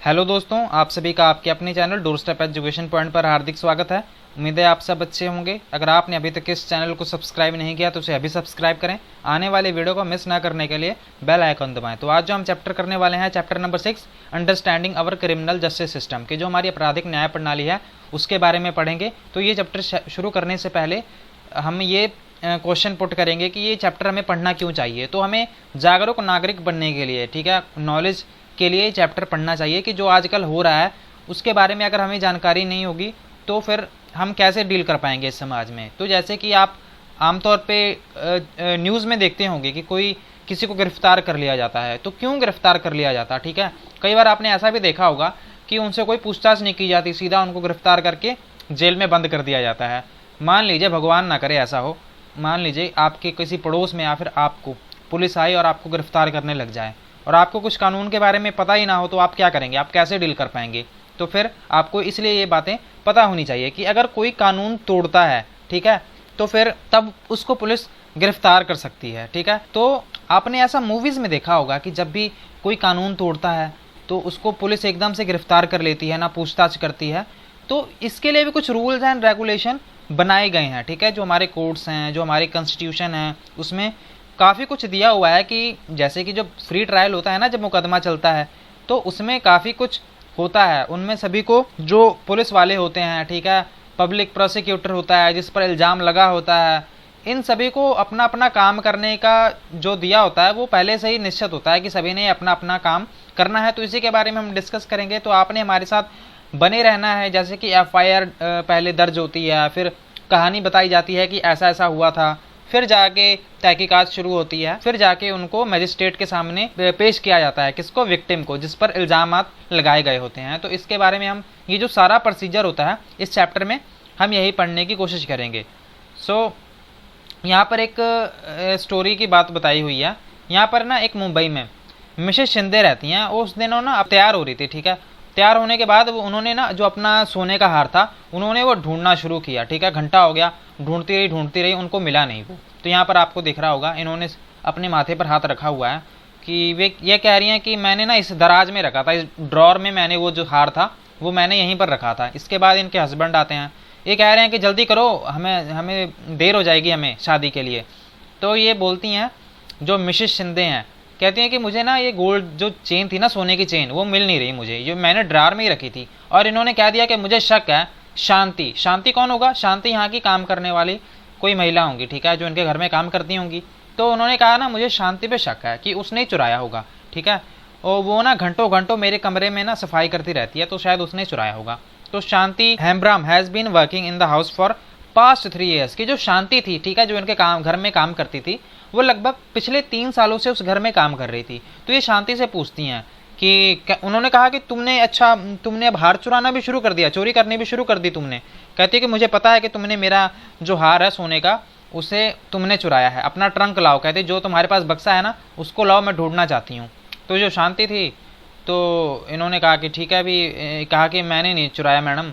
Hello दोस्तों, आप सभी का आपके अपने चैनल डोरस्टेप एजुकेशन पॉइंट पर हार्दिक स्वागत है। उम्मीद है आप सब अच्छे होंगे। अगर आपने अभी तक इस चैनल को सब्सक्राइब नहीं किया तो उसे अभी सब्सक्राइब करें। आने वाले वीडियो को मिस ना करने के लिए बेल आइकन दबाएं। तो आज जो हम चैप्टर करने वाले हैं, चैप्टर नंबर 6, अंडरस्टैंडिंग अवर क्रिमिनल जस्टिस सिस्टम, की जो हमारी आपराधिक न्याय प्रणाली है उसके बारे में पढ़ेंगे। तो ये चैप्टर शुरू करने से पहले हम ये क्वेश्चन पुट करेंगे कि ये चैप्टर हमें पढ़ना क्यों चाहिए। तो हमें जागरूक नागरिक बनने के लिए, ठीक है, नॉलेज के लिए चैप्टर पढ़ना चाहिए कि जो आजकल हो रहा है उसके बारे में अगर हमें जानकारी नहीं होगी तो फिर हम कैसे डील कर पाएंगे इस समाज में। तो जैसे कि आप आमतौर पे न्यूज़ में देखते होंगे कि कोई किसी को गिरफ्तार कर लिया जाता है। तो क्यों गिरफ्तार कर लिया जाता है, ठीक है। कई बार आपने ऐसा भी देखा होगा कि उनसे कोई पूछताछ नहीं की जाती, सीधा उनको गिरफ्तार करके जेल में बंद कर दिया जाता है। मान लीजिए, भगवान ना करे ऐसा हो, मान लीजिए आपके किसी पड़ोस में या फिर आपको पुलिस आई और आपको गिरफ्तार करने लग जाए और आपको कुछ कानून के बारे में पता ही ना हो, तो आप क्या करेंगे, आप कैसे डील कर पाएंगे। तो फिर आपको इसलिए ये बातें पता होनी चाहिए कि अगर कोई कानून तोड़ता है, ठीक है, तो फिर तब उसको पुलिस गिरफ्तार कर सकती है, ठीक है। तो आपने ऐसा मूवीज़ में देखा होगा कि जब भी कोई कानून तोड़ता है तो उसको पुलिस एकदम से गिरफ्तार कर लेती है, ना पूछताछ करती है। तो इसके लिए भी कुछ रूल्स एंड रेगुलेशन बनाए गए हैं, ठीक है। जो हमारे कोर्ट्स हैं, जो हमारे कॉन्स्टिट्यूशन है, उसमें काफ़ी कुछ दिया हुआ है कि जैसे कि जब फ्री ट्रायल होता है ना, जब मुकदमा चलता है तो उसमें काफ़ी कुछ होता है। उनमें सभी को, जो पुलिस वाले होते हैं, ठीक है, पब्लिक प्रोसिक्यूटर होता है जिस पर इल्ज़ाम लगा होता है, इन सभी को अपना अपना काम करने का जो दिया होता है वो पहले से ही निश्चित होता है कि सभी ने अपना अपना काम करना है। तो इसी के बारे में हम डिस्कस करेंगे। तो आपने हमारे साथ बने रहना है। जैसे कि FIR पहले दर्ज होती है, फिर कहानी बताई जाती है कि ऐसा ऐसा हुआ था, फिर जाके तहकीकात शुरू होती है, फिर जाके उनको मजिस्ट्रेट के सामने पेश किया जाता है, किसको, विक्टिम को, जिस पर इल्ज़ामात लगाए गए होते हैं। तो इसके बारे में हम, ये जो सारा प्रोसीजर होता है इस चैप्टर में हम यही पढ़ने की कोशिश करेंगे। यहाँ पर एक स्टोरी की बात बताई हुई है। यहाँ पर ना एक मुंबई में मिसेस शिंदे रहती हैं। उस दिन ना अब तैयार हो रही थी, ठीक है। तैयार होने के बाद उन्होंने ना जो अपना सोने का हार था उन्होंने वो ढूंढना शुरू किया, ठीक है। घंटा हो गया, ढूंढती रही, उनको मिला नहीं वो। तो यहाँ पर आपको दिख रहा होगा, इन्होंने अपने माथे पर हाथ रखा हुआ है कि वे ये कह रही हैं कि मैंने ना इस दराज में रखा था, इस ड्रॉर में मैंने वो जो हार था वो मैंने यहीं पर रखा था। इसके बाद इनके हस्बैंड आते हैं, ये कह रहे हैं कि जल्दी करो, हमें देर हो जाएगी हमें शादी के लिए। तो ये बोलती हैं, जो मिसेस शिंदे हैं, कहती हैं कि मुझे ना ये गोल्ड जो चेन थी ना, सोने की चेन, वो मिल नहीं रही मुझे, ये मैंने ड्रार में ही रखी थी। और इन्होंने कह दिया कि मुझे शक है शांति कौन होगा, शांति यहाँ की काम करने वाली कोई महिला होंगी, ठीक है, जो इनके घर में काम करती होंगी। तो उन्होंने कहा ना, मुझे शांति पे शक है कि उसने ही चुराया होगा, ठीक है। और वो ना घंटों घंटों मेरे कमरे में ना सफाई करती रहती है, तो शायद उसने चुराया होगा। तो Shanti Hembram has been working in the house for past 3 years की जो शांति थी, ठीक है, जो इनके घर में काम करती थी, वो लगभग पिछले 3 सालों से उस घर में काम कर रही थी। तो ये शांति से पूछती हैं कि उन्होंने कहा कि तुमने अब हार चुराना भी शुरू कर दिया, चोरी करनी भी शुरू कर दी तुमने। कहती है कि मुझे पता है कि तुमने मेरा जो हार है सोने का, उसे तुमने चुराया है, अपना ट्रंक लाओ। कहते जो तुम्हारे पास बक्सा है ना उसको लाओ, मैं ढूंढना चाहती हूँ। तो जो शांति थी, तो इन्होंने कहा कि ठीक है, अभी कहा कि मैंने नहीं चुराया मैडम।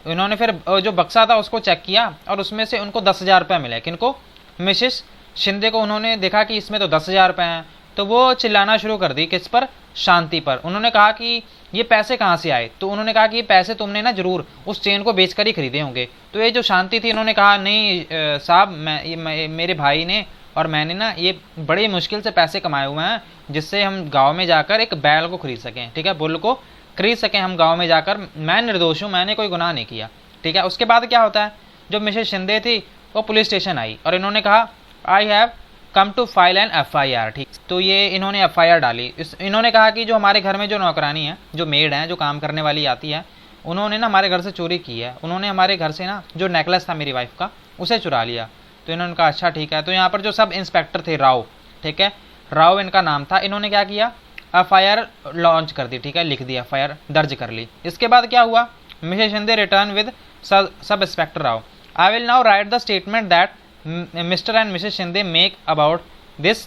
इन्होंने फिर जो बक्सा था उसको चेक किया और उसमें से उनको 10,000 रुपये मिले। किनको, मिसेस शिंदे को। उन्होंने देखा कि इसमें तो 10,000 रुपये हैं, तो वो चिल्लाना शुरू कर दी, किस पर, शांति पर। उन्होंने कहा कि ये पैसे कहाँ से आए। तो उन्होंने कहा कि ये पैसे तुमने ना जरूर उस चेन को बेचकर ही खरीदे होंगे। तो ये जो शांति थी, इन्होंने कहा नहीं साहब, मेरे भाई ने और मैंने ना ये बड़ी मुश्किल से पैसे कमाए हुए हैं, जिससे हम गाँव में जाकर एक बैल को खरीद सकें, ठीक है, बुल को खरीद सकें हम गाँव में जाकर। मैं निर्दोष हूँ, मैंने कोई गुनाह नहीं किया, ठीक है। उसके बाद क्या होता है, जो मिसेस शिंदे थी वो पुलिस स्टेशन आई और इन्होंने कहा I have come to file an FIR, ठीक। तो ये इन्होंने FIR डाली। इन्होंने कहा कि जो हमारे घर में जो नौकरानी है, जो मेड है, जो काम करने वाली आती है, उन्होंने ना हमारे घर से चोरी की है। उन्होंने हमारे घर से ना जो नेकलेस था मेरी वाइफ का, उसे चुरा लिया। तो इन्होंने कहा अच्छा ठीक है। तो यहाँ पर जो सब इंस्पेक्टर थे, राव, ठीक है, राव इनका नाम था, इन्होंने क्या किया, FIR लॉन्च कर दी, ठीक है, लिख दी, FIR दर्ज कर ली। इसके बाद क्या हुआ, Mrs Shinde return with sub inspector Rao. I will now right the statement that Mr. and Mrs. Shinde make about this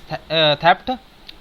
theft.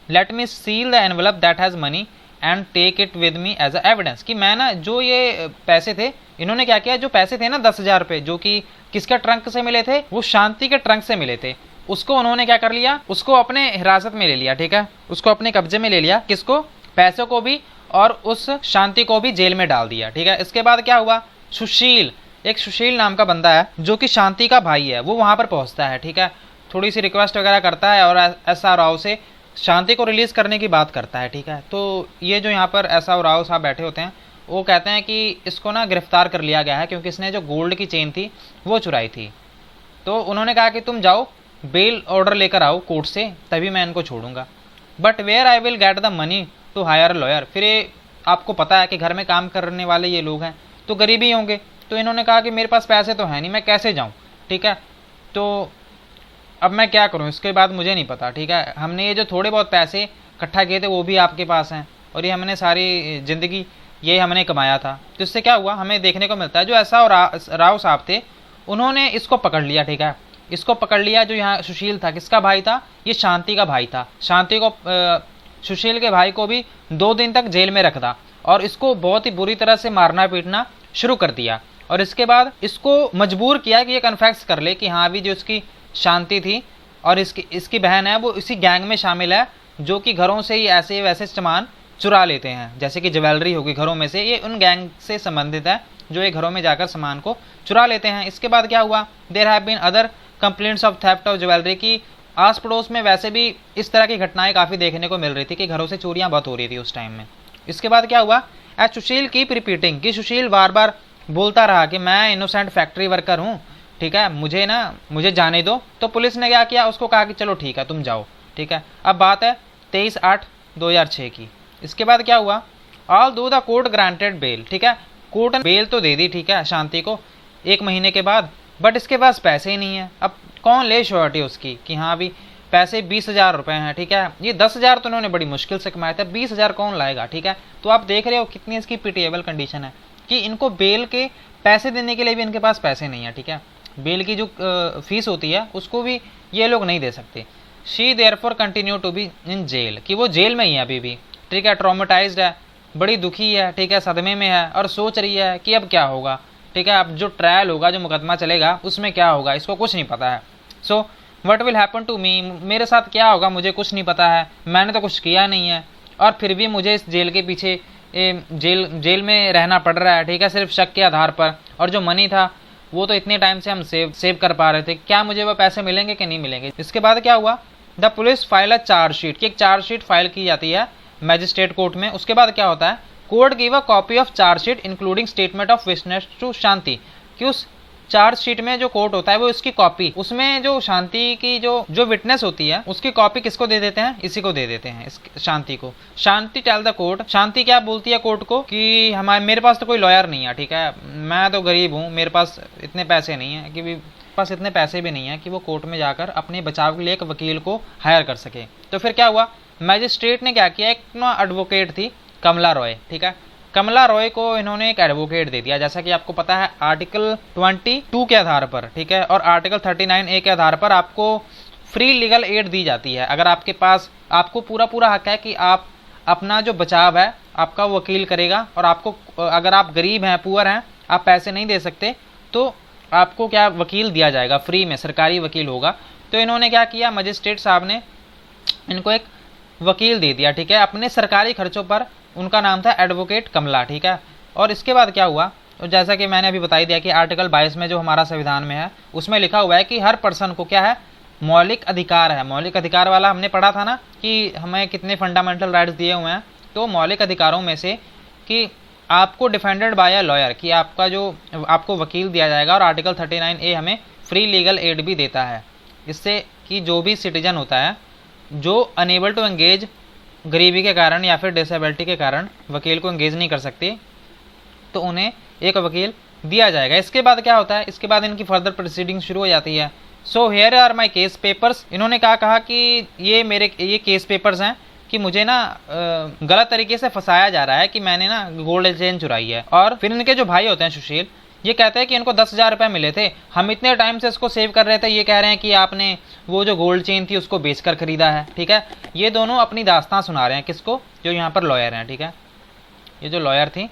Let me seal the envelope that has money and take it with me as a evidence। कि मैं ना जो ये पैसे थे, इन्होंने क्या किया, जो पैसे थे ना 10,000 रुपये, जो कि किसके ट्रंक से मिले थे, वो शांति के ट्रंक से मिले थे, उसको उन्होंने क्या कर लिया, उसको अपने हिरासत में ले लिया, ठीक है, उसको अपने कब्जे में ले लिया। किसको, पैसों को भी और उस शांति को भी जेल में डाल दिया। ठीक है, इसके बाद क्या हुआ, सुशील, एक सुशील नाम का बंदा है जो कि शांति का भाई है, वो वहां पर पहुंचता है। ठीक है, थोड़ी सी रिक्वेस्ट वगैरह करता है और एस.आर. राव से शांति को रिलीज करने की बात करता है। ठीक है, तो ये जो यहाँ पर एस.आर. राव साहब बैठे होते हैं वो कहते हैं कि इसको ना गिरफ्तार कर लिया गया है क्योंकि इसने जो गोल्ड की चेन थी वो चुराई थी। तो उन्होंने कहा कि तुम जाओ बेल ऑर्डर लेकर आओ कोर्ट से, तभी मैं इनको छोड़ूंगा। But where I will get the money to hire lawyer. फिर ये आपको पता है कि घर में काम करने वाले ये लोग हैं तो गरीब ही होंगे, तो इन्होंने कहा कि मेरे पास पैसे तो है नहीं, मैं कैसे जाऊँ। ठीक है, तो अब मैं क्या करूँ, इसके बाद मुझे नहीं पता। ठीक है, हमने ये जो थोड़े बहुत पैसे इकट्ठा किए थे वो भी आपके पास हैं और ये हमने सारी ज़िंदगी ये हमने कमाया था। तो इससे क्या हुआ, हमें देखने को मिलता है जो ऐसा और राव साहब थे उन्होंने इसको पकड़ लिया। ठीक है, इसको पकड़ लिया। जो यहाँ सुशील था, किसका भाई था, ये शांति का भाई था। शांति को सुशील के भाई को भी 2 दिन तक जेल में रखा और इसको बहुत ही बुरी तरह से मारना पीटना शुरू कर दिया। और इसके बाद इसको मजबूर किया कि ये कन्फेस कर ले कि हाँ, अभी जो इसकी शांति थी और इसकी बहन है वो इसी गैंग में शामिल है जो कि घरों से ही ऐसे वैसे सामान चुरा लेते हैं, जैसे कि ज्वेलरी होगी घरों में से, ये उन गैंग से संबंधित है जो ये घरों में जाकर सामान को चुरा लेते हैं। इसके बाद क्या हुआ, there have been other complaints of theft of jewellery की आस पड़ोस में वैसे भी इस तरह की घटनाएं काफ़ी देखने को मिल रही थी कि घरों से चोरियां बहुत हो रही थी उस टाइम में। इसके बाद क्या हुआ, एज सुशील कीप रिपीटिंग कि सुशील बार बार बोलता रहा कि मैं इनोसेंट फैक्ट्री वर्कर हूँ। ठीक है, मुझे जाने दो। तो पुलिस ने क्या किया, उसको कहा कि चलो ठीक है तुम जाओ। ठीक है, अब बात है 23/8/2006 की। इसके बाद क्या हुआ, ऑल दो द कोर्ट ग्रांटेड बेल। ठीक है, कोर्ट ने बेल तो दे दी, ठीक है, शांति को 1 महीने के बाद, बट इसके पास पैसे ही नहीं है। अब कौन ले श्योरिटी उसकी कि हाँ अभी पैसे 20,000 रुपये हैं। ठीक है, ये 10,000 तो उन्होंने बड़ी मुश्किल से कमाए थे, 20,000 कौन लाएगा। ठीक है, तो आप देख रहे हो कितनी इसकी पिटिएबल कंडीशन है कि इनको बेल के पैसे देने के लिए भी इनके पास पैसे नहीं है। ठीक है, बेल की जो फीस होती है उसको भी ये लोग नहीं दे सकते। She therefore continue to be in jail, कि वो जेल में ही है अभी भी। ठीक है, ट्रॉमेटाइज्ड है, बड़ी दुखी है। ठीक है, सदमे में है और सोच रही है कि अब क्या होगा। ठीक है, अब जो ट्रायल होगा, जो मुकदमा चलेगा उसमें क्या होगा इसको कुछ नहीं पता है। So what will happen to me, मेरे साथ क्या होगा मुझे कुछ नहीं पता है, मैंने तो कुछ किया नहीं है और फिर भी मुझे इस जेल के पीछे जेल में रहना पड़ रहा है। ठीक है, सिर्फ शक के आधार पर, और जो मनी था वो तो इतने टाइम से हम सेव कर पा रहे थे, क्या मुझे वो पैसे मिलेंगे कि नहीं मिलेंगे। इसके बाद क्या हुआ, the police file a chargesheet, कि एक चार्जशीट फाइल की जाती है मैजिस्ट्रेट कोर्ट में। उसके बाद क्या होता है, court give a copy of chargesheet including statement of witness to Shanti, कि उस चार्जशीट में जो कोर्ट होता है वो इसकी कॉपी, उसमें जो शांति की जो विटनेस होती है उसकी कॉपी किसको दे देते हैं, इसी को दे देते हैं, शांति को। शांति टेल द कोर्ट, शांति क्या बोलती है कोर्ट को कि मेरे पास तो कोई लॉयर नहीं है। ठीक है, मैं तो गरीब हूँ, मेरे पास इतने पैसे नहीं है कि पास इतने पैसे भी नहीं है कि वो कोर्ट में जाकर अपने बचाव के लिए एक वकील को हायर कर सके। तो फिर क्या हुआ, मैजिस्ट्रेट ने क्या किया, एक ना एडवोकेट थी कमला रॉय। ठीक है, कमला रॉय को इन्होंने एक एडवोकेट दे दिया, जैसा कि आपको पता है आर्टिकल 22 के आधार पर। ठीक है, और आर्टिकल 39A के आधार पर आपको फ्री लीगल एड दी जाती है। अगर आपके पास, आपको पूरा हक है कि आप अपना जो बचाव है आपका वकील करेगा, और आपको अगर आप गरीब हैं, पुअर हैं, आप पैसे नहीं दे सकते, तो आपको क्या वकील दिया जाएगा फ्री में, सरकारी वकील होगा। तो इन्होंने क्या किया, मजिस्ट्रेट साहब ने इनको एक वकील दे दिया। ठीक है, अपने सरकारी खर्चों पर, उनका नाम था एडवोकेट कमला। ठीक है, और इसके बाद क्या हुआ, तो जैसा कि मैंने अभी बता दिया कि आर्टिकल 22 में जो हमारा संविधान में है उसमें लिखा हुआ है कि हर पर्सन को क्या है, मौलिक अधिकार है। मौलिक अधिकार वाला हमने पढ़ा था ना कि हमें कितने फंडामेंटल राइट्स दिए हुए हैं, तो मौलिक अधिकारों में से कि आपको डिफेंडेड बाय अ लॉयर, कि आपको वकील दिया जाएगा। और आर्टिकल 39A हमें फ्री लीगल एड भी देता है, इससे कि जो भी सिटीजन होता है जो अनेबल टू एंगेज, गरीबी के कारण या फिर डिसेबिलिटी के कारण वकील को एंगेज नहीं कर सकते, तो उन्हें एक वकील दिया जाएगा। इसके बाद क्या होता है, इसके बाद इनकी फर्दर प्रोसीडिंग शुरू हो जाती है। So here are my case papers, इन्होंने कहा कि ये केस पेपर्स हैं कि मुझे ना गलत तरीके से फंसाया जा रहा है कि मैंने ना गोल्ड चेन चुराई है। और फिर इनके जो भाई होते हैं सुशील, ये कहते हैं कि इनको 10,000 रुपये मिले थे, हम इतने टाइम से इसको सेव कर रहे थे, ये कह रहे हैं कि आपने वो जो गोल्ड चेन थी उसको बेचकर खरीदा है। ठीक है, ये दोनों अपनी दास्तां सुना रहे हैं किसको, जो यहाँ पर लॉयर हैं। ठीक है, ये जो लॉयर थी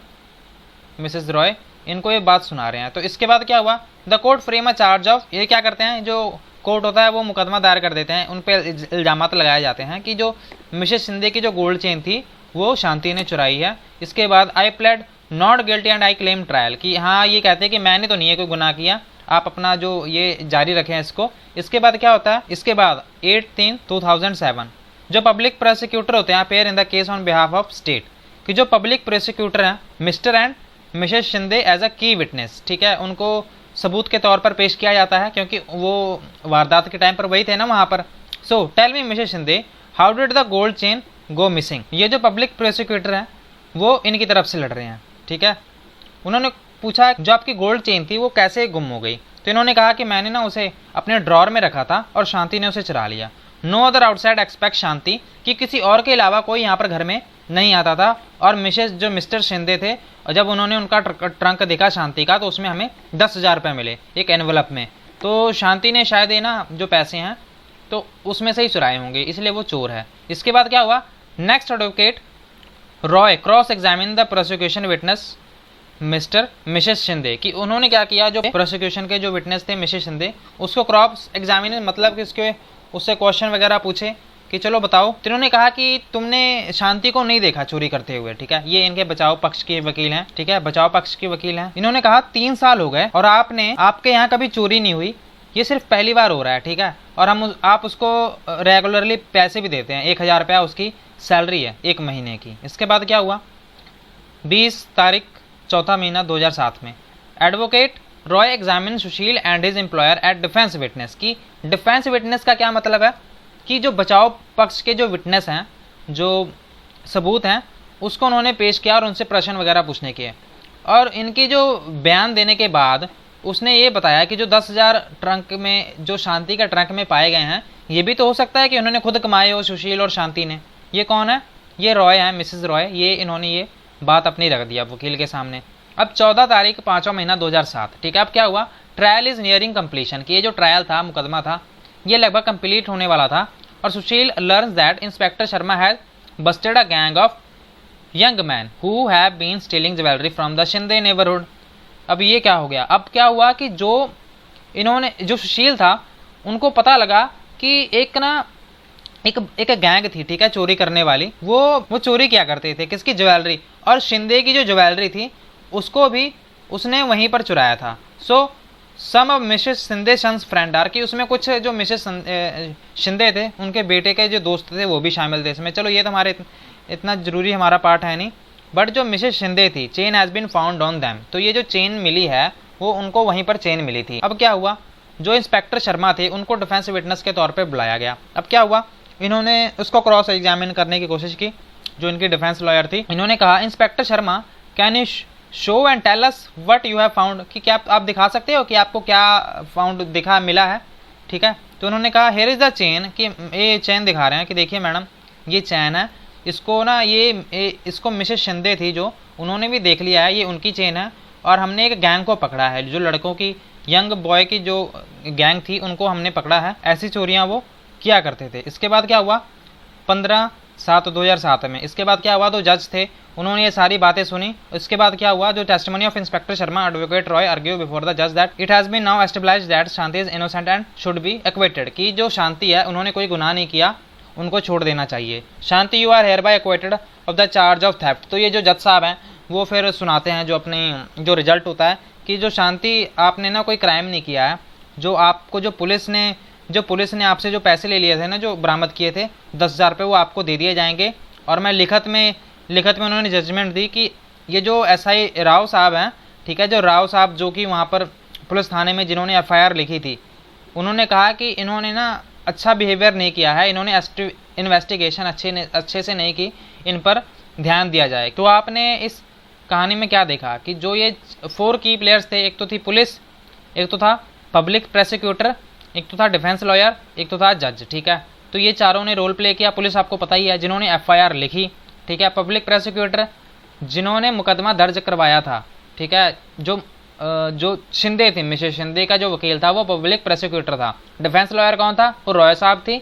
मिसेस रॉय, इनको ये बात सुना रहे हैं। तो इसके बाद क्या हुआ, the court frame a charge of, ये क्या करते हैं, जो कोर्ट होता है वो मुकदमा दायर कर देते हैं, उन पर इल्जाम लगाए जाते हैं कि जो मिसेस शिंदे की जो गोल्ड चेन थी वो शांति ने चुराई है। इसके बाद I played not guilty and I claim trial, कि हाँ ये कहते हैं कि मैंने तो नहीं है कोई गुनाह किया, आप अपना जो ये जारी रखें इसको। इसके बाद क्या होता है, इसके बाद 8/3/2007 जो पब्लिक प्रोसिक्यूटर होते हैं appear in the case on behalf of state, कि जो पब्लिक प्रोसिक्यूटर हैं Mr and Mrs Shinde as a key witness, ठीक है, उनको सबूत के तौर पर पेश किया जाता है क्योंकि वो वारदात के टाइम पर वही थे ना वहाँ पर। So tell me Mrs Shinde, how did the gold chain go missing. ये जो पब्लिक प्रोसिक्यूटर हैं वो इनकी तरफ से लड़ रहे हैं, ठीक है। उन्होंने पूछा जो आपकी गोल्ड चेन थी वो कैसे गुम हो गई, तो इन्होंने कहा कि मैंने ना उसे अपने ड्रॉर में रखा था और शांति ने उसे चुरा लिया। नो अदर आउटसाइड एक्सपेक्ट शांति, कि किसी और के अलावा कोई यहाँ पर घर में नहीं आता था। और मिसेस जो मिस्टर शिंदे थे, और जब उन्होंने उनका ट्रंक देखा शांति का, तो उसमें हमें 10,000 रुपये मिले एक एनवलप में। तो शांति ने शायद ये ना जो पैसे हैं तो उसमें से ही चुराए होंगे, इसलिए वो चोर है। इसके बाद क्या हुआ, next advocate Roy cross examine the prosecution witness mister Mrs Shinde, कि उन्होंने क्या किया, जो प्रोसिक्यूशन के जो विटनेस थे मिसेस शिंदे, उसको क्रॉस एग्जामिन मतलब कि उससे क्वेश्चन वगैरह पूछे कि चलो बताओ। तो इन्होंने कहा कि तुमने शांति को नहीं देखा चोरी करते हुए, ठीक है। ये इनके बचाव पक्ष के वकील हैं, ठीक है, बचाव पक्ष के वकील हैं। इन्होंने कहा 3 साल हो गए और आपके यहाँ कभी चोरी नहीं हुई, ये सिर्फ पहली बार हो रहा है, ठीक है। और आप उसको रेगुलरली पैसे भी देते हैं, 1,000 रुपया उसकी सैलरी है 1 महीने की। इसके बाद क्या हुआ, 20 तारीख 4 महीना 2007 में advocate Roy examine Sushil and his employer at defence witness, की डिफेंस विटनेस का क्या मतलब है कि जो बचाव पक्ष के जो विटनेस हैं, जो सबूत हैं, उसको उन्होंने पेश किया और उनसे प्रश्न वगैरह पूछने किए। और इनकी जो बयान देने के बाद उसने ये बताया कि जो 10,000 ट्रंक में जो शांति का ट्रंक में पाए गए हैं, ये भी तो हो सकता है कि उन्होंने खुद कमाए हो सुशील और शांति ने। ये कौन है, ये रॉय है, मिसेस रॉय। ये इन्होंने ये बात अपनी रख दिया वकील के सामने। अब 14 तारीख 5वां महीना 2007, ठीक है। अब क्या हुआ, ट्रायल इज नियरिंग कंप्लीशन, कि ये जो ट्रायल था, मुकदमा था, ये लगभग कंप्लीट होने वाला था। और Sushil learns that inspector Sharma has busted a gang of young man who have been stealing jewellery from the Shinde neighbourhood. अब ये क्या हो गया, अब क्या हुआ कि जो सुशील था, उनको पता लगा कि एक गैंग थी, ठीक है, चोरी करने वाली। वो चोरी क्या करते थे, किसकी, ज्वेलरी। और शिंदे की जो ज्वेलरी थी उसको भी उसने वहीं पर चुराया था। So some of Mrs Shinde sons friend are, कि उसमें कुछ जो मिसेस शिंदे थे उनके बेटे के जो दोस्त थे वो भी शामिल थे इसमें। चलो ये तो हमारे इतना जरूरी हमारा पार्ट है नहीं, बट जो मिसेस शिंदे थी, chain has been found on them, तो ये जो चेन मिली है वो उनको वहीं पर चेन मिली थी। अब क्या हुआ, जो इंस्पेक्टर शर्मा थे उनको डिफेंस विटनेस के तौर पर बुलाया गया। अब क्या हुआ, इन्होंने उसको क्रॉस एग्जामिन करने की कोशिश की, जो इनकी डिफेंस लॉयर थी। इन्होंने कहा, inspector Sharma can you show and tell us what you have found, कि क्या आप दिखा सकते हो कि आपको क्या फाउंड मिला है, ठीक है। तो उन्होंने कहा, हेयर इज द चेन, कि ये चैन दिखा रहे हैं कि देखिए मैडम ये चैन है, इसको ना इसको मिसेस शिंदे थी जो, उन्होंने भी देख लिया है, ये उनकी चेन है। और हमने एक गैंग को पकड़ा है, जो लड़कों की, यंग बॉय की जो गैंग थी उनको हमने पकड़ा है, ऐसी चोरियाँ वो किया करते थे। इसके बाद क्या हुआ, 15/7/2007 में, इसके बाद क्या हुआ, तो जज थे, उन्होंने ये सारी बातें सुनी। इसके बाद क्या हुआ, जो testimony of inspector Sharma advocate Roy argue before the जज that it has been now established that Shanti is innocent and should be acquitted, कि जो शांति है उन्होंने कोई गुनाह नहीं किया, उनको छोड़ देना चाहिए। Shanti you are hereby acquitted of the charge of theft. तो ये जो जज साहब हैं वो फिर सुनाते हैं जो अपनी जो रिजल्ट होता है कि जो शांति, आपने ना कोई क्राइम नहीं किया है, जो आपको जो पुलिस ने आपसे जो पैसे ले लिए थे ना, जो बरामद किए थे 10,000 रुपये, वो आपको दे दिए जाएंगे। और मैं लिखत में उन्होंने जजमेंट दी कि ये जो SI राव साहब हैं, ठीक है, जो राव साहब जो कि वहाँ पर पुलिस थाने में जिन्होंने FIR लिखी थी, उन्होंने कहा कि इन्होंने ना अच्छा बिहेवियर नहीं किया है, इन्होंने इन्वेस्टिगेशन अच्छे से नहीं की, इन पर ध्यान दिया जाए। तो आपने इस कहानी में क्या देखा कि जो ये 4 की प्लेयर्स थे, एक तो थी पुलिस, एक तो था पब्लिक प्रोसिक्यूटर, एक तो था डिफेंस लॉयर, एक तो था जज, ठीक है। तो ये चारों ने रोल प्ले किया। पुलिस आपको पता ही है, जिन्होंने FIR लिखी, ठीक है। पब्लिक प्रोसिक्यूटर जिन्होंने मुकदमा दर्ज करवाया था, ठीक है। जो शिंदे थी, मिसेस शिंदे का जो वकील था वो पब्लिक प्रोसिक्यूटर था। डिफेंस लॉयर कौन था, वो रॉय साहब थी।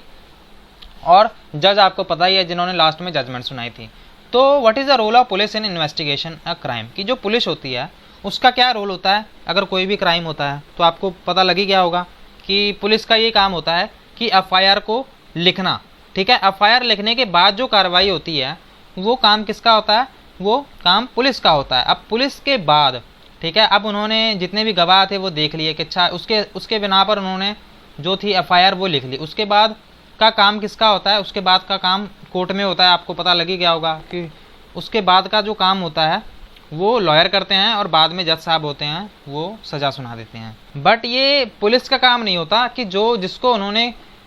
और जज आपको पता ही है, जिन्होंने लास्ट में जजमेंट सुनाई थी। तो what is the role of police in investigation a crime, की जो पुलिस होती है उसका क्या रोल होता है अगर कोई भी क्राइम होता है। तो आपको पता लग ही गया होगा कि पुलिस का ये काम होता है कि FIR को लिखना, ठीक है। FIR लिखने के बाद जो कार्रवाई होती है वो काम किसका होता है, वो काम पुलिस का होता है। अब पुलिस के बाद, ठीक है, अब उन्होंने जितने भी गवाह थे वो देख लिए कि अच्छा उसके बिना पर उन्होंने जो थी एफआईआर वो लिख ली। उसके बाद का काम किसका होता है, उसके बाद का काम कोर्ट में होता है। आपको पता लग ही गया होगा कि उसके बाद का जो काम होता है वो लॉयर करते हैं और बाद में जज साहब होते हैं वो सज़ा सुना देते हैं। बट ये पुलिस का काम नहीं होता कि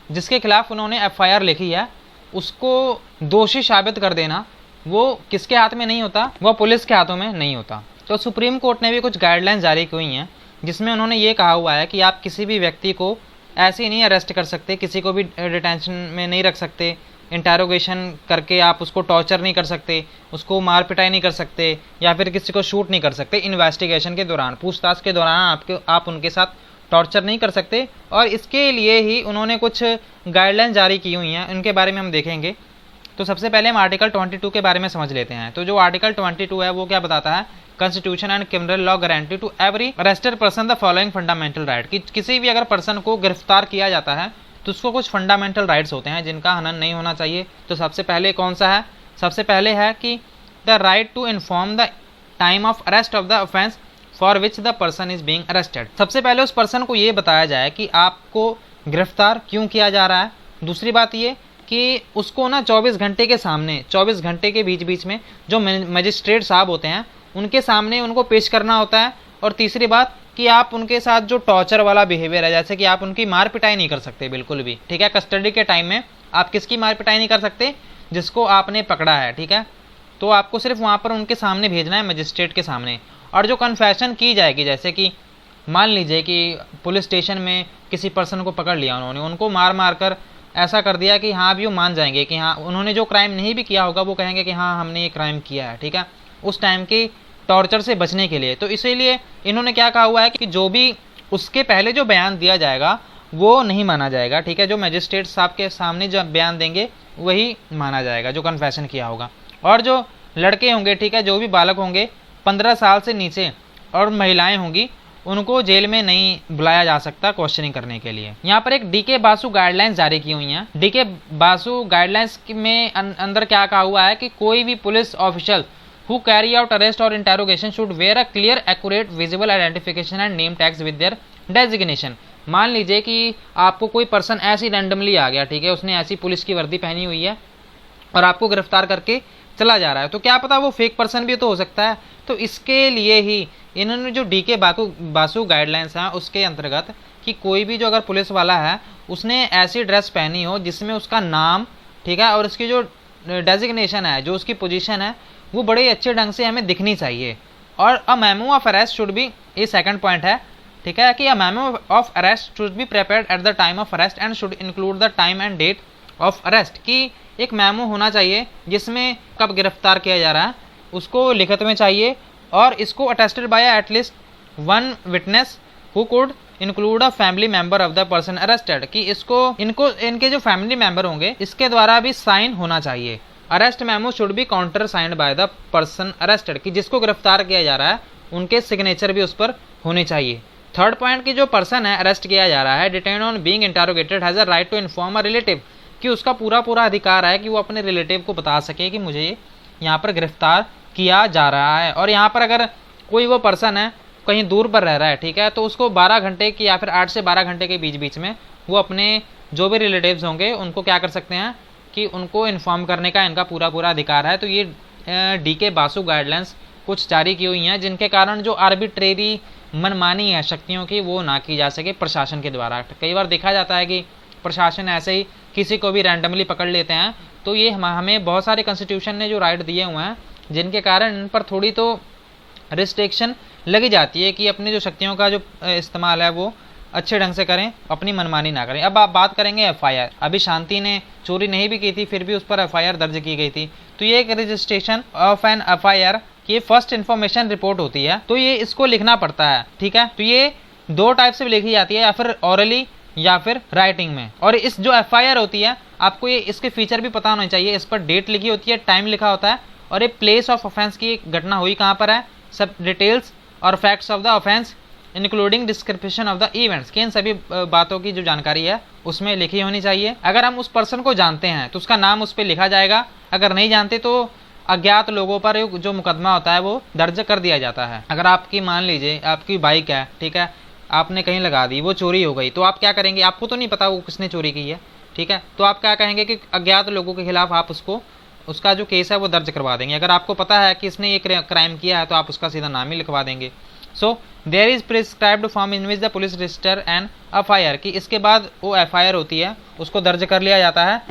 जिसके खिलाफ उन्होंने एफआईआर लिखी है उसको दोषी साबित कर देना, वो किसके हाथ में नहीं होता, वो पुलिस के हाथों में नहीं होता। तो सुप्रीम कोर्ट ने भी कुछ गाइडलाइंस जारी की हुई हैं जिसमें उन्होंने ये कहा हुआ है कि आप किसी भी व्यक्ति को ऐसे ही नहीं अरेस्ट कर सकते, किसी को भी डिटेंशन में नहीं रख सकते, इंटेरोगेशन करके आप उसको टॉर्चर नहीं कर सकते, उसको मार पिटाई नहीं कर सकते, या फिर किसी को शूट नहीं कर सकते। इन्वेस्टिगेशन के दौरान, पूछताछ के दौरान आप उनके साथ टॉर्चर नहीं कर सकते। और इसके लिए ही उन्होंने कुछ गाइडलाइन जारी की हुई हैं, उनके बारे में हम देखेंगे। तो सबसे पहले हम आर्टिकल 22 के बारे में समझ लेते हैं। तो जो आर्टिकल 22 है वो क्या बताता है, constitution and criminal law guarantee to every arrested person the following fundamental right, कि किसी भी अगर पर्सन को गिरफ्तार किया जाता है तो उसको कुछ फंडामेंटल राइट्स होते हैं जिनका हनन नहीं होना चाहिए। तो सबसे पहले कौन सा है, सबसे पहले है कि the right to inform the time of arrest of the offence for which the person is being arrested. सबसे पहले उस पर्सन को ये बताया जाए कि आपको गिरफ्तार क्यों किया जा रहा है। दूसरी बात ये कि उसको ना 24 घंटे के सामने, 24 घंटे के बीच में जो मजिस्ट्रेट साहब होते हैं उनके सामने उनको पेश करना होता है। और तीसरी बात कि आप उनके साथ जो टॉर्चर वाला बिहेवियर है, जैसे कि आप उनकी मार पिटाई नहीं कर सकते बिल्कुल भी, ठीक है। कस्टडी के टाइम में आप किसकी मार पिटाई नहीं कर सकते, जिसको आपने पकड़ा है, ठीक है। तो आपको सिर्फ वहाँ पर उनके सामने भेजना है, मजिस्ट्रेट के सामने। और जो कन्फेशन की जाएगी, जैसे कि मान लीजिए कि पुलिस स्टेशन में किसी पर्सन को पकड़ लिया उन्होंने, उनको मार कर ऐसा कर दिया कि हाँ अभी वो मान जाएंगे कि हाँ उन्होंने जो क्राइम नहीं भी किया होगा वो कहेंगे कि हाँ हमने ये क्राइम किया है, ठीक है, उस टाइम की टॉर्चर से बचने के लिए। तो इसीलिए इन्होंने क्या कहा हुआ है कि जो भी उसके पहले जो बयान दिया जाएगा वो नहीं माना जाएगा, ठीक है। जो मजिस्ट्रेट साहब के सामने जो बयान देंगे वही माना जाएगा, जो कन्फेशन किया होगा। और जो लड़के होंगे, ठीक है, जो भी बालक होंगे 15 साल से नीचे और महिलाएं होंगी, उनको जेल में नहीं बुलाया जा सकता क्वेश्चनिंग करने के लिए। यहाँ पर एक डीके बासु गाइडलाइंस जारी की हुई हैं। डीके बासु गाइडलाइंस में अंदर क्या कहा हुआ है कि कोई भी police official who carry out arrest or interrogation should wear a clear, accurate, visible identification and name tags with their designation। मान लीजिए कि आपको कोई पर्सन ऐसी रैंडमली आ गया, ठीक है, उसने ऐसी पुलिस की वर्दी पहनी हुई है और आपको गिरफ्तार करके चला जा रहा है, तो क्या पता वो फेक पर्सन भी तो हो सकता है। तो इसके लिए ही इन्होंने जो डीके बासु गाइडलाइंस हैं उसके अंतर्गत कि कोई भी जो अगर पुलिस वाला है उसने ऐसी ड्रेस पहनी हो जिसमें उसका नाम, ठीक है, और उसकी जो डेजिग्नेशन है, जो उसकी पोजीशन है, वो बड़े अच्छे ढंग से हमें दिखनी चाहिए। और a memo of arrest should be, ये सेकंड पॉइंट है, ठीक है, कि a memo of arrest should be prepared at the time of arrest and should include the time and date of arrest, कि एक मेमो होना चाहिए जिसमें कब गिरफ्तार किया जा रहा है उसको लिखित में चाहिए, और इसको attested bye at least one witness who could include a family member of the person arrested, कि इनके जो फैमिली मेंबर होंगे इसके द्वारा भी साइन होना चाहिए। Arrest memo should be counter signed by the person arrested, कि जिसको गिरफ्तार किया जा रहा है उनके सिग्नेचर भी उस पर होने चाहिए। थर्ड पॉइंट की जो पर्सन है अरेस्ट किया जा रहा है, detain on being interrogated has a right to inform a relative, कि उसका पूरा अधिकार है कि वो अपने रिलेटिव को बता सके कि मुझे यहाँ पर गिरफ्तार किया जा रहा है। और यहाँ पर अगर कोई वो पर्सन है कहीं दूर पर रह रहा है, ठीक है, तो उसको 12 घंटे की या फिर 8 से 12 घंटे के बीच में वो अपने जो भी रिलेटिव्स होंगे उनको क्या कर सकते हैं कि उनको इन्फॉर्म करने का इनका पूरा अधिकार है। तो ये डीके बासु गाइडलाइंस कुछ जारी की हुई हैं जिनके कारण जो आर्बिट्रेरी मनमानी है शक्तियों की वो ना की जा सके प्रशासन के द्वारा। कई बार देखा जाता है कि प्रशासन ऐसे ही किसी को भी रैंडमली पकड़ लेते हैं, तो ये हमें बहुत सारे कॉन्स्टिट्यूशन ने जो राइट दिए हुए हैं जिनके कारण इन पर थोड़ी तो रिस्ट्रिक्शन लगी जाती है कि अपनी जो शक्तियों का जो इस्तेमाल है वो अच्छे ढंग से करें, अपनी मनमानी ना करें। अब आप बात करेंगे एफआईआर। अभी शांति ने चोरी नहीं भी की थी फिर भी उस पर एफआईआर दर्ज की गई थी, तो ये एक रजिस्ट्रेशन ऑफ एन एफआईआर ये फर्स्ट इन्फॉर्मेशन रिपोर्ट होती है, तो ये इसको लिखना पड़ता है, ठीक है। तो ये 2 टाइप से लिखी जाती है, या फिर ऑरली या फिर राइटिंग में। और इस जो एफआईआर होती है आपको ये इसके फीचर भी पता होना चाहिए, इस पर डेट लिखी होती है, टाइम लिखा होता है, और ये प्लेस ऑफ ऑफेंस की घटना हुई कहाँ पर है, सब डिटेल्स और facts of the offence including description of the events, कि इन सभी बातों की जो जानकारी है उसमें लिखी होनी चाहिए। अगर हम उस पर्सन को जानते हैं तो उसका नाम उस पर लिखा जाएगा, अगर नहीं जानते तो अज्ञात लोगों पर जो मुकदमा होता है वो दर्ज कर दिया जाता है। अगर आपकी मान लीजिए आपकी बाइक है, ठीक है, आपने कहीं लगा दी, वो चोरी हो गई, तो आप क्या करेंगे? आपको तो नहीं पता वो किसने चोरी की है, ठीक है, तो आप क्या कहेंगे कि अज्ञात लोगों के खिलाफ आप उसका जो केस है वो दर्ज करवा देंगे। अगर आपको पता है कि इसने ये क्राइम किया है तो आप उसका सीधा नाम ही लिखवा देंगे। So there is prescribed form in which the police register and FIR, कि इसके बाद वो FIR होती है, उसको दर्ज कर लिया जाता है,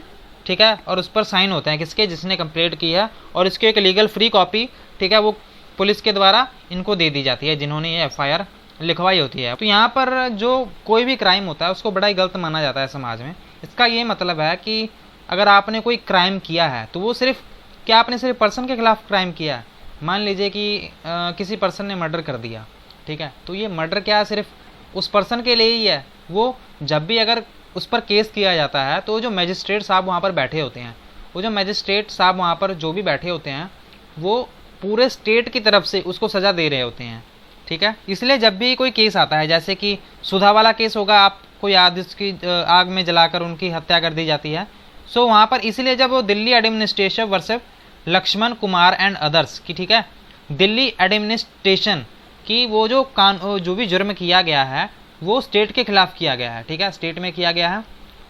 ठीक है, और उस पर साइन होते हैं किसके? जिसने कंप्लेंट की है, और इसकी एक लीगल फ्री कॉपी, ठीक है, वो पुलिस के द्वारा इनको दे दी जाती है जिन्होंने ये FIR लिखवाई होती है। तो यहाँ पर जो कोई भी क्राइम होता है उसको बड़ा ही गलत माना जाता है समाज में। इसका ये मतलब है कि अगर आपने कोई क्राइम किया है तो वो सिर्फ क्या आपने सिर्फ पर्सन के खिलाफ क्राइम किया है? मान लीजिए कि किसी पर्सन ने मर्डर कर दिया, ठीक है, तो ये मर्डर क्या सिर्फ उस पर्सन के लिए ही है? वो जब भी अगर उस पर केस किया जाता है तो जो मजिस्ट्रेट साहब वहाँ पर बैठे होते हैं, वो जो मजिस्ट्रेट साहब वहाँ पर जो भी बैठे होते हैं वो पूरे स्टेट की तरफ से उसको सज़ा दे रहे होते हैं, ठीक है। इसलिए जब भी कोई केस आता है, जैसे कि सुधा वाला केस होगा, आपको याद, उसकी आग में जलाकर उनकी हत्या कर दी जाती है। सो वहाँ पर इसलिए जब वो Delhi administration versus Lakshman Kumar and others की, ठीक है, दिल्ली एडमिनिस्ट्रेशन की वो जो भी जुर्म किया गया है वो स्टेट के खिलाफ किया गया है, ठीक है, स्टेट में किया गया है,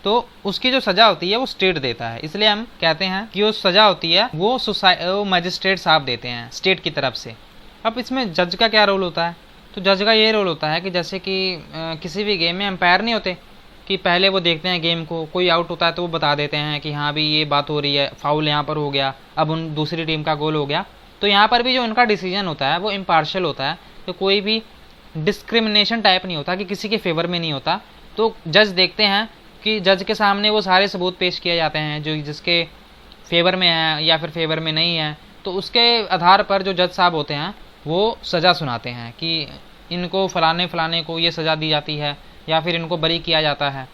तो उसकी जो सज़ा होती है वो स्टेट देता है। इसलिए हम कहते हैं कि वो सज़ा होती है वो मजिस्ट्रेट साहब देते हैं स्टेट की तरफ से। अब इसमें जज का क्या रोल होता है? तो जज का ये रोल होता है कि जैसे कि किसी भी गेम में एम्पायर नहीं होते कि पहले वो देखते हैं गेम को, कोई आउट होता है तो वो बता देते हैं कि हाँ भी ये बात हो रही है, फाउल यहाँ पर हो गया, अब उन दूसरी टीम का गोल हो गया। तो यहाँ पर भी जो उनका डिसीजन होता है वो इम्पार्शियल होता है, तो कोई भी डिस्क्रिमिनेशन टाइप नहीं होता कि किसी के फेवर में नहीं होता। तो जज देखते हैं कि जज के सामने वो सारे सबूत पेश किए जाते हैं जो जिसके फेवर में है या फिर फेवर में नहीं है, तो उसके आधार पर जो जज साहब होते हैं वो सज़ा सुनाते हैं कि इनको फलाने फलाने को ये सज़ा दी जाती है या फिर इनको बरी किया जाता है।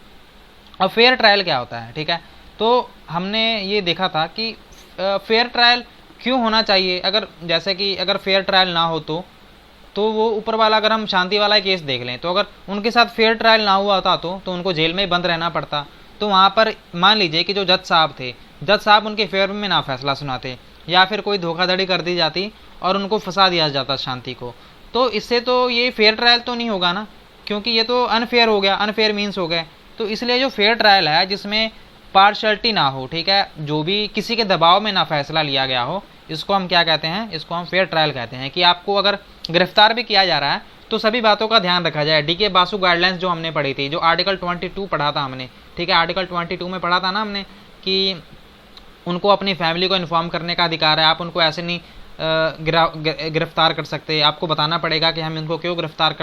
अब फेयर ट्रायल क्या होता है, ठीक है, तो हमने ये देखा था कि फेयर ट्रायल क्यों होना चाहिए। अगर जैसे कि अगर फेयर ट्रायल ना हो तो वो ऊपर वाला, अगर हम शांति वाला केस देख लें, तो अगर उनके साथ फेयर ट्रायल ना हुआ होता तो उनको जेल में बंद रहना पड़ता। तो वहाँ पर मान लीजिए कि जो जज साहब थे, जज साहब उनके फेवर में ना फैसला सुनाते या फिर कोई धोखाधड़ी कर दी जाती और उनको फंसा दिया जाता शांति को, तो इससे तो ये फेयर ट्रायल तो नहीं होगा ना, क्योंकि ये तो अनफेयर हो गया, अनफेयर मीन्स हो गए। तो इसलिए जो फेयर ट्रायल है जिसमें पार्शलिटी ना हो, ठीक है, जो भी किसी के दबाव में ना फैसला लिया गया हो, इसको हम क्या कहते हैं? इसको हम फेयर ट्रायल कहते हैं। कि आपको अगर गिरफ्तार भी किया जा रहा है तो सभी बातों का ध्यान रखा जाए। DK बासु गाइडलाइंस जो हमने पढ़ी थी, जो आर्टिकल 22 पढ़ा था हमने, ठीक है, आर्टिकल 22 में पढ़ा था ना हमने कि उनको अपनी फैमिली को इन्फॉर्म करने का अधिकार है, आप उनको ऐसे नहीं गिरफ्तार कर सकते, आपको बताना पड़ेगा कि हम इनको क्यों गिरफ्तार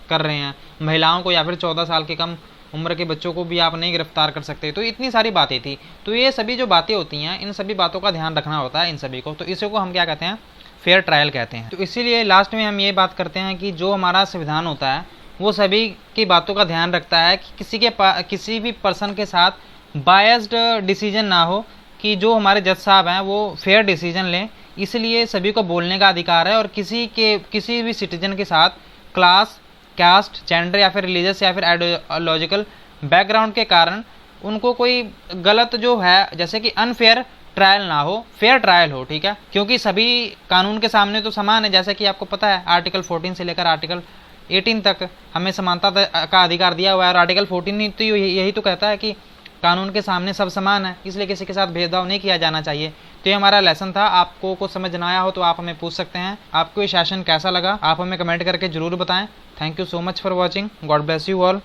कर रहे हैं। महिलाओं को या फिर 14 साल के कम उम्र के बच्चों को भी आप नहीं गिरफ्तार कर सकते। तो इतनी सारी बातें थी। तो ये सभी जो बातें होती हैं, इन सभी बातों का ध्यान रखना होता है इन सभी को, तो इसी को हम क्या कहते हैं? फेयर ट्रायल कहते हैं। तो इसीलिए लास्ट में हम ये बात करते हैं कि जो हमारा संविधान होता है वो सभी की बातों का ध्यान रखता है कि किसी भी पर्सन के साथ बायस्ड डिसीजन ना हो, कि जो हमारे जज साहब हैं वो फेयर डिसीजन लें। इसलिए सभी को बोलने का अधिकार है और किसी भी सिटीजन के साथ क्लास, कास्ट, जेंडर या फिर रिलीजियस या फिर आइडियोलॉजिकल बैकग्राउंड के कारण उनको कोई गलत जो है, जैसे कि अनफेयर ट्रायल ना हो, फेयर ट्रायल हो, ठीक है, क्योंकि सभी कानून के सामने तो समान है। जैसे कि आपको पता है आर्टिकल 14 से लेकर आर्टिकल 18 तक हमें समानता का अधिकार दिया हुआ है, और आर्टिकल 14 तो यही तो कहता है कि कानून के सामने सब समान है, इसलिए किसी के साथ भेदभाव नहीं किया जाना चाहिए। तो ये हमारा लेसन था। आपको कुछ समझ ना आया हो तो आप हमें पूछ सकते हैं। आपको ये सेशन कैसा लगा आप हमें कमेंट करके जरूर बताएं। Thank you so much for watching. God bless you all.